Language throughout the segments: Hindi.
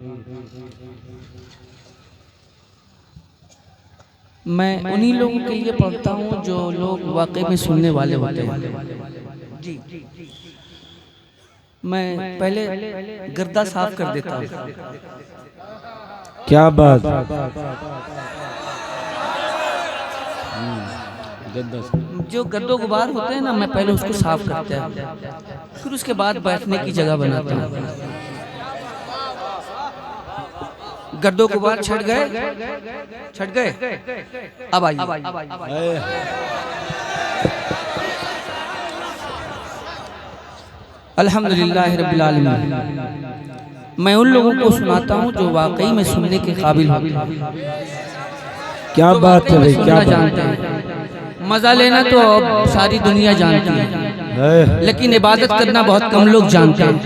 मैं उन्हीं लोगों के लिए पढ़ता हूँ जो लोग वाकई में सुनने वाले होते हैं। जी, मैं पहले गर्दा साफ कर देता हूँ। क्या बात। जो गद्दो गुबार होते हैं ना, मैं पहले उसको साफ करता हूँ, फिर उसके बाद बैठने की जगह बनाता हूँ। गद्दो गुबार छट गए, अब आइए। अल्हम्दुलिल्लाह रब्बिल आलमीन। मैं उन लोगों को सुनाता हूँ जो वाकई में सुनने के काबिल होते हैं। क्या बात है भाई, क्या जानते हैं। मजा लेना तो अब सारी दुनिया जानती है, लेकिन इबादत करना बहुत कम लोग जानते हैं।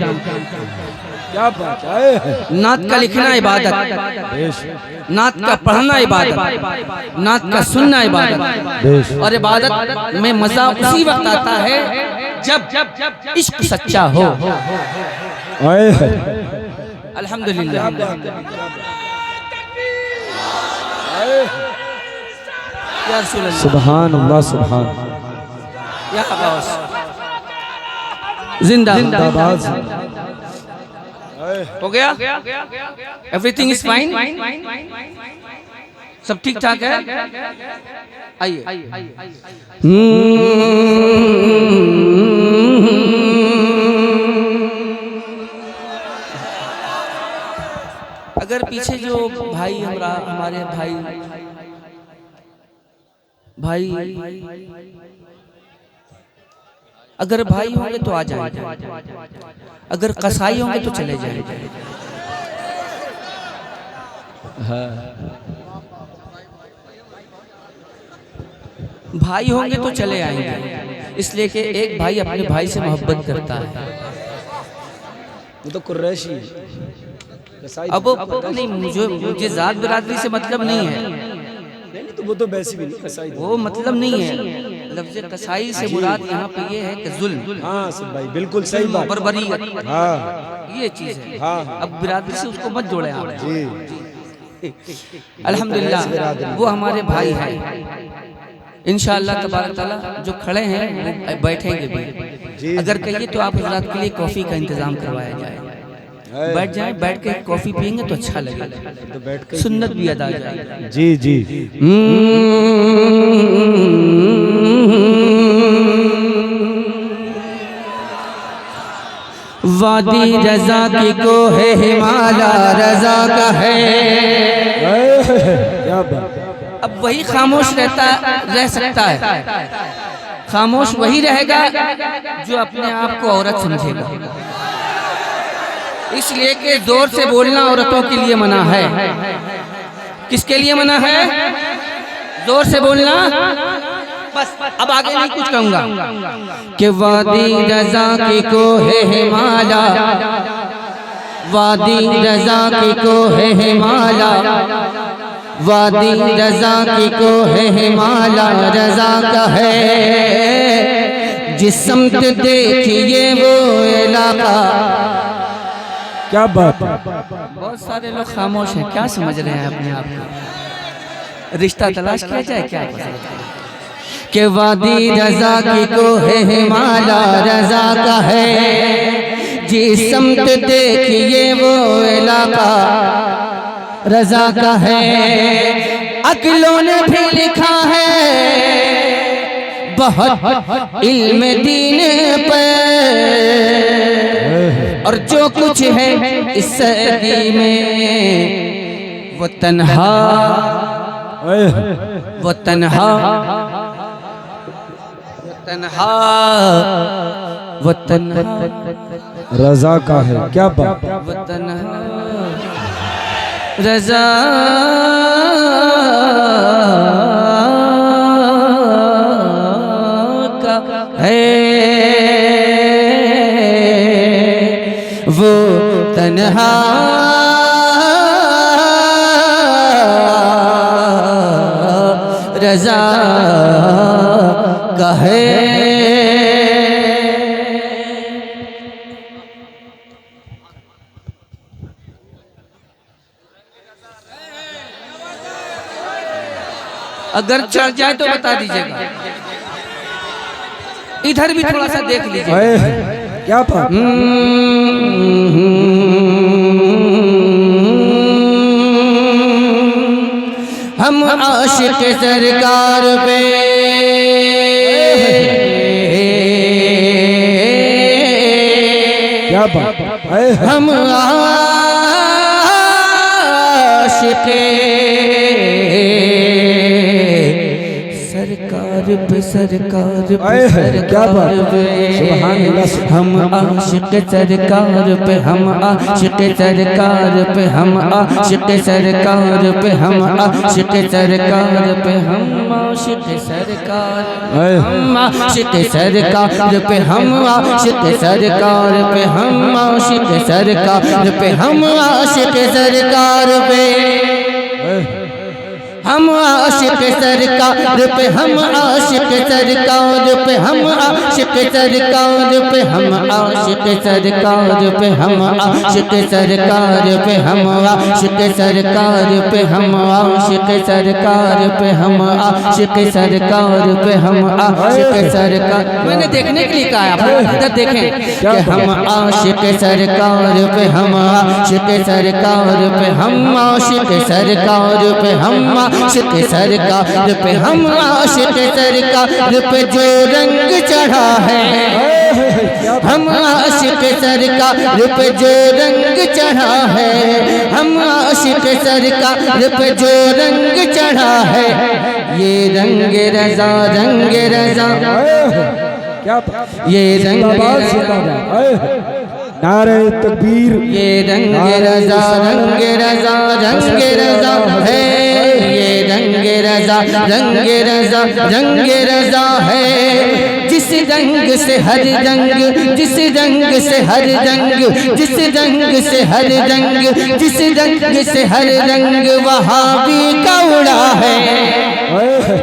क्या बात है। नात का लिखना इबादत, नात का पढ़ना इबादत, नात का सुनना इबादत। और इबादत में मजा उसी वक्त आता है जब इश्क सच्चा हो। अल्हम्दुलिल्लाह। सुभान अल्लाह, सुभान। जिंदाबाद। हो गया? एवरीथिंग इज फाइन, सब ठीक ठाक है। आइए। अगर पीछे जो भाई हमारे भाई अगर भाई होंगे तो आ जाएंगे, अगर कसाई होंगे तो चले जाएंगे। भाई होंगे तो चले आएंगे, इसलिए कि एक भाई अपने भाई से मोहब्बत करता है। वो तो कुरैशी। अब नहीं, मुझे जात बिरादरी से मतलब नहीं है। नहीं तो वो तो वैसे भी नहीं कसाई, वो मतलब नहीं है। लफ्ज़ कसाई से मुराद यहाँ पे ये है कि जुल्म। हाँ सब भाई, बिल्कुल सही बात, बर्बरियत। हाँ ये चीज है। हाँ। अब बिरादरी से उसको मत जोड़े आप। जी। अल्हम्दुलिल्लाह वो हमारे भाई हैं। इंशाअल्लाह तबारक ताला जो खड़े हैं वो बैठेंगे भी। अगर कहिए तो आप हज़रात के लिए कॉफ़ी का इंतज़ाम करवाया जाए। बैठ जाए, बैठ के कॉफ़ी पियेंगे तो अच्छा लगेगा, तो बैठ के सुन्नत भी अदा हो जाएगी। जी जी। वादी रजा की को है हिमाला रजा का है। क्या बात। अब वही खामोश रह सकता है, खामोश वही रहेगा जो अपने आप को औरत समझेगा। इसलिए कि जोर से बोलना औरतों के लिए मना है। किसके लिए मना है? जोर से बोलना। बस अब आगे नहीं कुछ कहूंगा कि वादी रजा की को है हिमाला, वादी रजा की को है हिमाला, वादी रजा की को है हिमाला रजा का है। जिस समत देखिए वो इलाका। क्या बात। बहुत सारे लोग खामोश हैं, क्या समझ रहे हैं अपने आप को? रिश्ता तलाश किया जाए क्या? कि वादी रजा की को है हिमाला रजा का है। जिस समत देखिए वो इलाका रजा का है। अक्लों ने भी लिखा है बहुत इल्म दीन पर, और जो कुछ है इस सदी में वो तन्हा, वो तन्हा, तन्हा, वो तन्हा रजा का है। क्या बात। वो तन्हा रजा का है। वो तन्हा रजा का है। अगर चढ़ जाए तो बता दीजिएगा। इधर भी थोड़ा सा देख लीजिए। क्या बात। हम आशिक सरकार पे क्या बात। हम आशिक सरकार पे सरकार पे क्या बात। सुभान अल्लाह। हम आशिक सरकार पे हम आशिक सरकार पे हम आशिक सरकार पे हम आशिक सरकार पे हम आशिक सरकार हम आशिक सरकार पे हम आशिक सरकार पे हम आशिक सरकार पे हम आशिक सरकार पे हम आशिक सरकार पे हम आशिक सरकार पे हम आशिक सरकार पे हम आशिक सरकार पे हम आशिक सरकार पे हम आशिक सरकार पे हम आशिक सरकार पे हम आशिक सरकार पे हम आशिक सरकार। मैंने देखने के लिए कहा है, आप इधर देखें कि हम आशिक सरकार पे हम आशिक सरकार पे हम आशिक सरकार पे हम आशिक सरकार पे हम आशिक सरकार पे जो रंग चढ़ा है। हम आशिक सरकार पे जो रंग चढ़ा है। हम आशिक सरकार पे जो रंग चढ़ा है। ये रंग रजा रंग रजा क्या ये रंग नारे तकबीर। ये रंग रजा रंग रजा रंग रजा है। ये रंग रजा रंग रजा रंग रजा है। जिस रंग से हर रंग जिस रंग से हर रंग जिस रंग से हर रंग जिस रंग से हर रंग वहाबी का उड़ा है।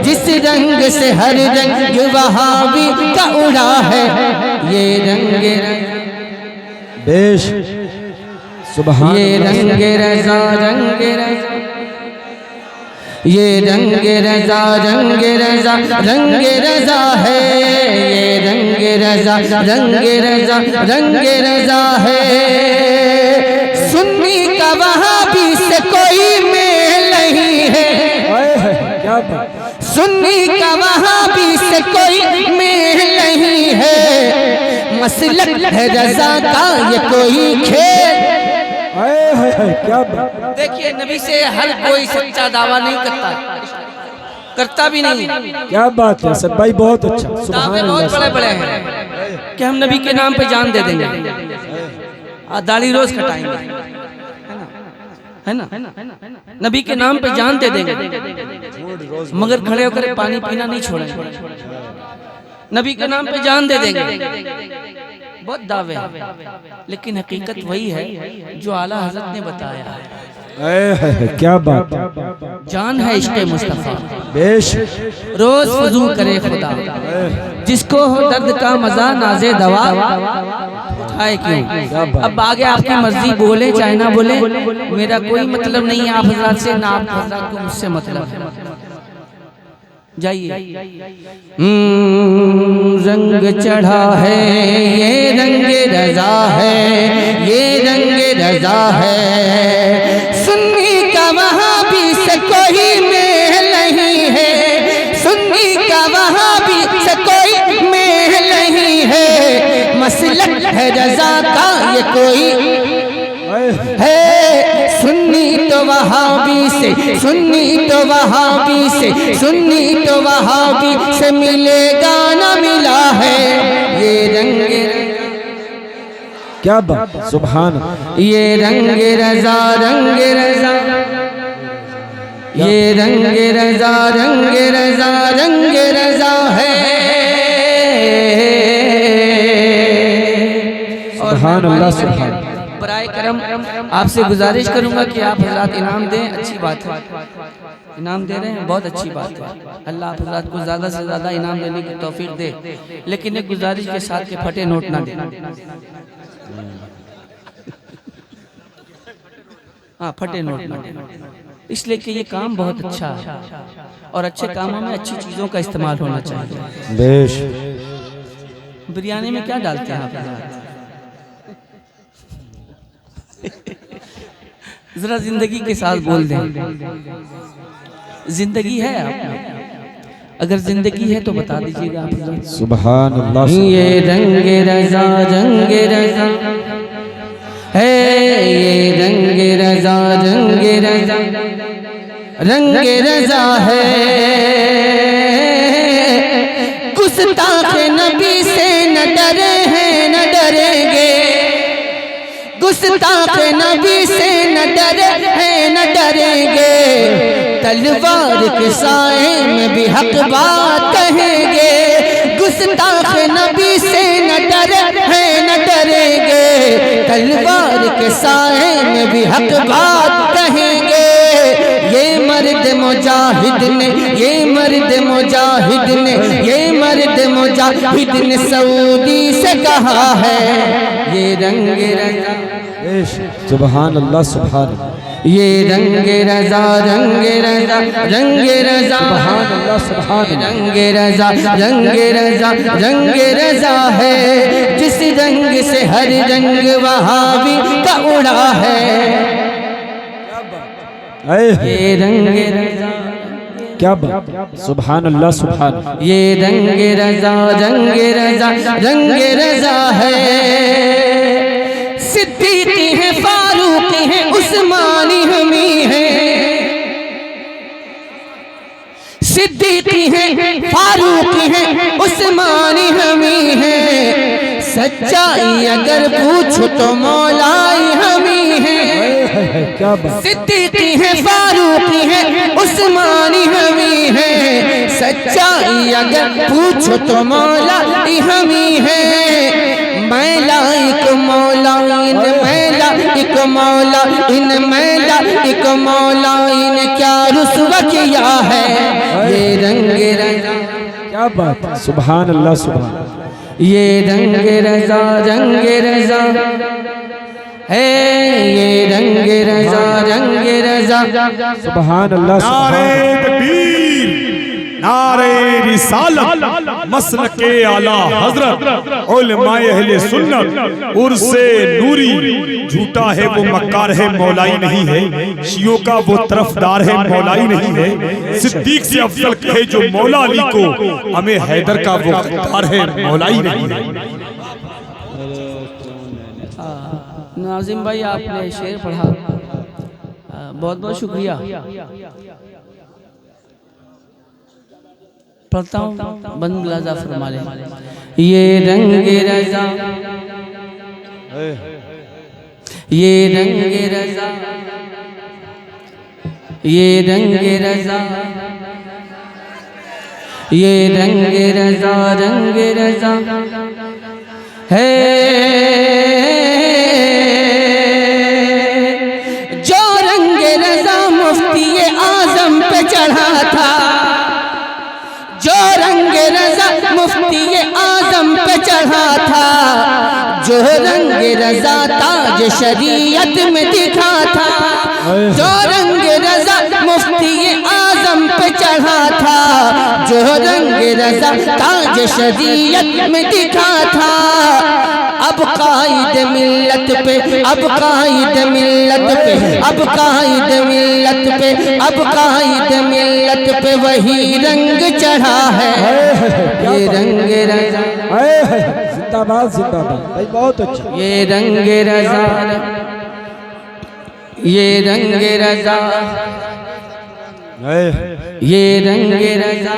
जिस रंग से हर रंग वहाबी का उड़ा है। ये रंग बेश सुभान। ये रंग रजा रंग रजा ये रंग रजा रंग रजा रंग रजा है। ये रंग रजा रंग रजा रंग रजा है। सुन्नी का वहाबी से कोई मेल नहीं है। क्या बात। सुन्नी का वहाबी से कोई मेल नहीं है। मसलक है रजा का ये कोई खेल। क्या बात। देखिए नबी से हर कोई सच्चा दावा नहीं करता भी नहीं। क्या बात है सर भाई, बहुत अच्छा। दावे बहुत बड़े बड़े हैं कि हम नबी के नाम पे जान दे देंगे, दाढ़ी रोज कटाएंगे, है ना, नबी के नाम पे जान दे देंगे, मगर खड़े होकर पानी पीना नहीं छोड़ेंगे। नबी के नाम पे जान दे देंगे। बहुत दावे हैं, लेकिन हकीकत वही है जो आला हजरत ने बताया है। क्या बात। जान है इश्क़े मुस्तफ़ा बेश। रोज वज़ू करे खुदा, जिसको हो दर्द का मजा नाज़े दवा उठाए क्यों। अब आगे आपकी मर्जी, बोले चाहे ना बोले, मेरा कोई मतलब नहीं है आप हजरात से, ना आप हजरात को मुझसे मतलब है। जाइए। रंग चढ़ा है ये रंग रजा है, ये रंग रजा है। सुन्नी का वहाबी से कोई मेल नहीं है। सुन्नी का वहाबी से कोई मेल नहीं है। मसलक है रजा का ये कोई है। सुन्नी तो वहाबी से, सुन्नी तो वहाबी से, सुन्नी तो वहाबी से मिलेगा ना मिला है। ये रंग क्या बात। सुभान। ये रंग रजा रंग रजा ये रंग रजा रंग रजा रंग रजा है। सुभान अल्लाह। सुभान। बराए करम आपसे गुजारिश करूंगा कि आप हजरात इनाम दें। अच्छी बात है, इनाम दे रहे हैं, बहुत अच्छी बात है। अल्लाह आप हजरात को ज़्यादा से ज़्यादा इनाम देने की तौफीक दे, लेकिन एक गुजारिश के साथ के फटे नोट ना दे। हाँ फटे नोट में, इसलिए कि ये काम बहुत अच्छा है और अच्छे कामों में अच्छी चीज़ों का इस्तेमाल होना चाहिए। बेश बिरयानी में क्या डालते हैं आप? जरा जिंदगी के साथ बोल दें, जिंदगी है आप में? अगर जिंदगी है तो बता दीजिएगा आप। सुभान अल्लाह। ये रंग रजा है, ये रंग रजा है, गुस्ताख नबी से न डरे हैं न डरेंगे, गुस्ताख नबी से न डरे हैं न डरेंगे, तलवार के साए में भी हक बात कहेंगे, गुस्ताख नबी से न डरे हैं न डरेंगे, तलवार के साए में भी हक बात कहेंगे। ये मर्द मुजाहिद ने, ये मर्द मुजाहिद ने, ये मर्द मुजाहिद ने सऊदी से कहा है, ये रंग रजा। सुभान अल्लाह सुभान अल्लाह। ये रंग रजा रंग रजा रंग रजा, सुभान अल्लाह सुभान अल्लाह। रंग रजा रंग रजा रंग रजा है, जिस रंग से हर रंग वहावी का उड़ा है, ये रंग रजा। क्या बात, सुभान अल्लाह सुभान अल्लाह। ये रंग रजा रंग रजा रंग रजा है, सिद्दीकी है, फारूकी है, उस्मानी हमी है, सिद्दीकी है, फारूकी है, उस्मानी हमी है, सच्चाई अगर पूछो तो मौलाई हमी है। क्या बात, सिद्दीकी है, फारूकी है, उस्मानी हमी है, सच्चाई अगर पूछो तो मौलाई हमी है। मैला एक मौला इन, मैला एक मौला इन, मैला एक मौला इन, क्या रुस्वा किया है, ये रंग रजा। क्या बात, सुभान अल्लाह सुभान। ये रंग रजा है, ये रंग रजा सुभान अल्लाह सुभान। नारे तकबीर, नारे रिसालत, मसलके आला हजरत, उलमाए अहले सुन्नत, उर्से नूरी। झूठा है वो मक्कार है, मौलाई नहीं है, शियों का वो तरफदार है, मौलाई नहीं है। सिद्दीक से अफजल कहे जो मौला अली को, हमें हैदर का वो गद्दार है, मौलाई नहीं है। नाजिम भाई आपने शेर पढ़ा, बहुत बहुत शुक्रिया। पढ़ता हूँ, बंद मुलाजा फरमा ले। ये रंग रजा, ये रंग रजा, ये रंग रजा, ये रंग रजा रंग रजा है, जो रंग रजा मुफ्ती आजम पे चढ़ा था, जो रंग रजा मुफ्ती आजम पे चढ़ा था, जो रंग रजा ताज शरीयत में दिखा था, जो रंग रजा मुफ्ती आजम पे चढ़ा था, जो रंग रजा ताज शरीयत में दिखा था। अब कायद मिल्लत पे, अब कायद मिल्लत पे, अब कायद मिल्लत पे, अब कायद मिल्लत पे वही रंग चढ़ा है, ये रंग रजा। जिंदाबाद जिंदाबाद भाई, बहुत अच्छा। ये रंग रजा, ये रंग रजा, ये रंग रजा।